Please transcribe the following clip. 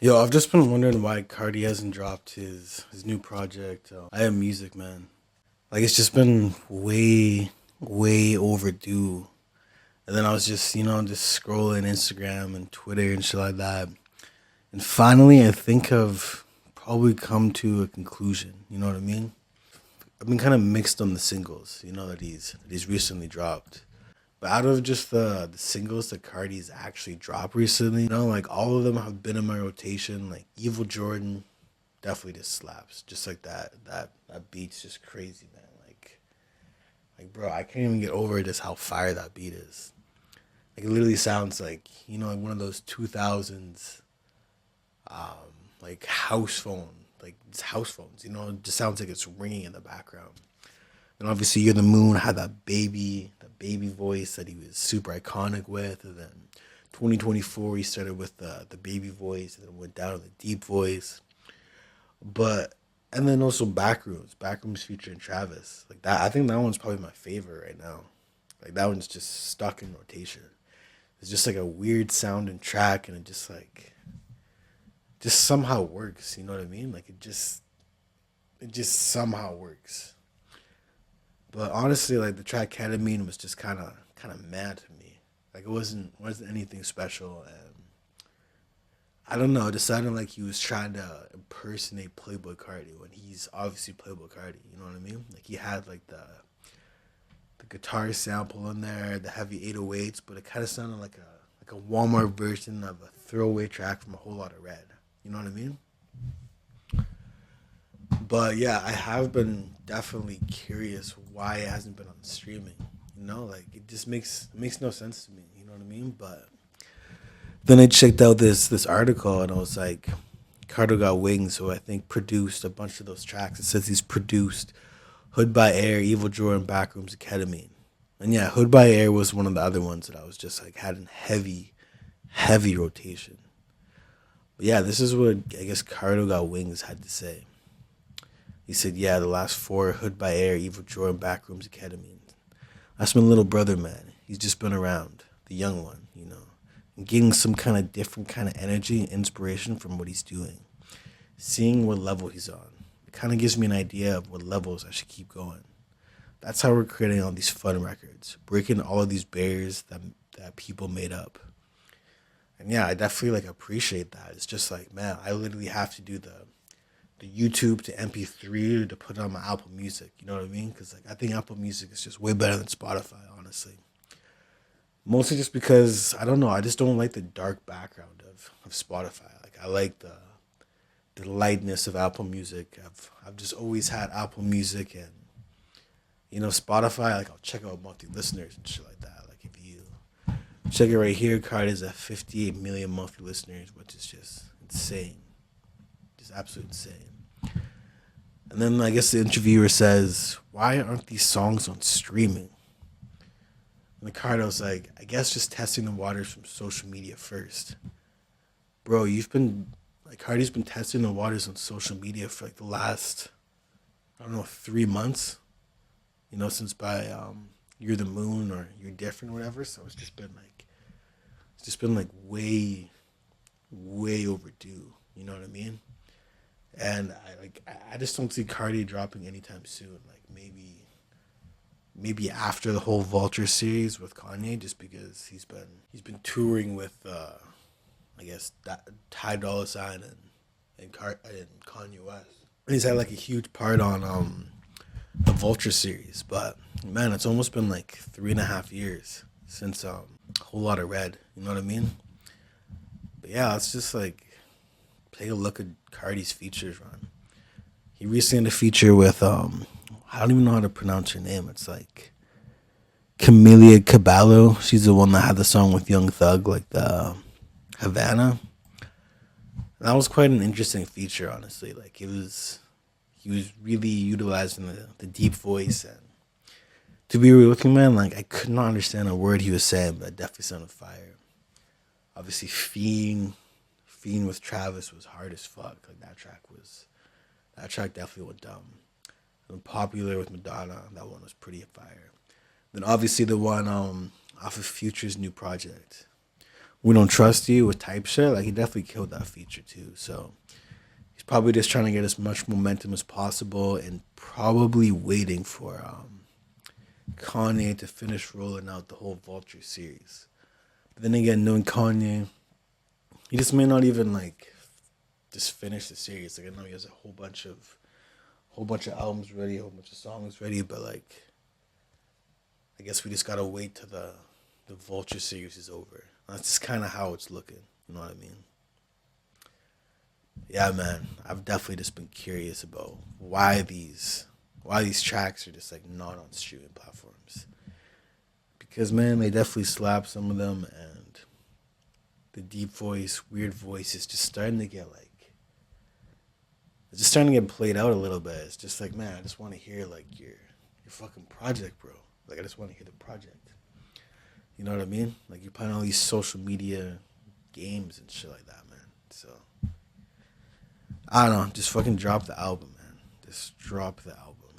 Yo, I've just been wondering why Carti hasn't dropped his new project. I Am Music, man. Like it's just been way overdue. And then I was just just scrolling Instagram and Twitter and shit like that. And finally, I think I've probably come to a conclusion. You know what I mean? I've been kind of mixed on the singles. That he's recently dropped. But out of just the singles that Cardi's actually dropped recently, like all of them have been in my rotation. Like Evil Jordan definitely just slaps. Just like that beat's just crazy, man. Like bro, I can't even get over just how fire that beat is. Like it literally sounds like, like one of those 2000s like house phone, like it's house phones, it just sounds like it's ringing in the background. And obviously, You're the Moon had that baby voice that he was super iconic with. And then 2024, he started with the baby voice, and then went down to the deep voice. But and then also Backrooms featuring Travis. Like that, I think that one's probably my favorite right now. Like that one's just stuck in rotation. It's just like a weird sounding track, and it just somehow works. You know what I mean? Like it just somehow works. But honestly, like the track Ketamine was just kind of mad to me. Like it wasn't anything special, and I don't know. It just sounded like he was trying to impersonate Playboy Cardi when he's obviously Playboy Cardi. You know what I mean? Like he had like the guitar sample in there, the heavy 808s, but it kind of sounded like a Walmart version of a throwaway track from a whole lot of red. You know what I mean? But yeah, I have been definitely curious why it hasn't been on streaming. Like it just makes no sense to me. You know what I mean? But then I checked out this article and I was like, Carter got wings, who I think produced a bunch of those tracks. It says he's produced Hood by Air, Evil Jordan, Backrooms, and Ketamine. And yeah, Hood by Air was one of the other ones that I was just like had in heavy rotation. But yeah, this is what I guess Carter got wings had to say. He said, yeah, the last four, Hood by Air, Evil Jordan, Backrooms, and Ketamine. That's my little brother, man. He's just been around, the young one, and getting some kind of different kind of energy and inspiration from what he's doing. Seeing what level he's on. It kind of gives me an idea of what levels I should keep going. That's how we're creating all these fun records, breaking all of these barriers that people made up. And yeah, I definitely like appreciate that. It's just like, man, I literally have to do the YouTube to MP3 to put on my Apple Music. You know what I mean? Because like I think Apple Music is just way better than Spotify, honestly. Mostly just because I don't know. I just don't like the dark background of Spotify. Like I like the lightness of Apple Music. I've just always had Apple Music, and Spotify. Like I'll check out monthly listeners and shit like that. Like if you check it right here, Card is at 58 million monthly listeners, which is just insane, just absolutely insane. And then I guess the interviewer says, "Why aren't these songs on streaming?" And Ricardo's like, "I guess just testing the waters from social media first." Bro, you've been like Cardi's been testing the waters on social media for like the last, I don't know, 3 months. Since by You're the Moon or You're Different or whatever. So it's just been like way overdue. You know what I mean? And I just don't see Cardi dropping anytime soon. Like maybe after the whole Vulture series with Kanye, just because he's been touring with I guess that Ty Dolla Sign and Kanye West. He's had like a huge part on the Vulture series, but man, it's almost been like 3.5 years since a whole lot of red. You know what I mean? But yeah, it's just like take a look at Cardi's features run. He recently had a feature with I don't even know how to pronounce her name. It's like Camelia Caballo. She's the one that had the song with Young Thug, like the Havana. And that was quite an interesting feature, honestly. Like he was really utilizing the deep voice, and to be real with you, man, like I could not understand a word he was saying, but it definitely sounded fire. Obviously, Fiend with Travis was hard as fuck. Like that track definitely went dumb. And Popular with Madonna, that one was pretty fire. Then obviously the one off of Future's new project We Don't Trust You with type shit. Like he definitely killed that feature too. So he's probably just trying to get as much momentum as possible and probably waiting for Kanye to finish rolling out the whole Vulture series. But then again, knowing Kanye, he just may not even like just finish the series. Like I know he has a whole bunch of albums ready, a whole bunch of songs ready, but like I guess we just gotta wait till the Vulture series is over. That's just kind of how it's looking. You know what I mean? Yeah, man. I've definitely just been curious about why these tracks are just like not on streaming platforms. Because man, they definitely slap some of them, and the deep voice, weird voice is just starting to get like it's just starting to get played out a little bit. It's just like, man, I just want to hear like your fucking project, bro. Like I just want to hear the project. You know what I mean? Like you're playing all these social media games and shit like that, man. So I don't know. Just fucking drop the album, man. Just drop the album.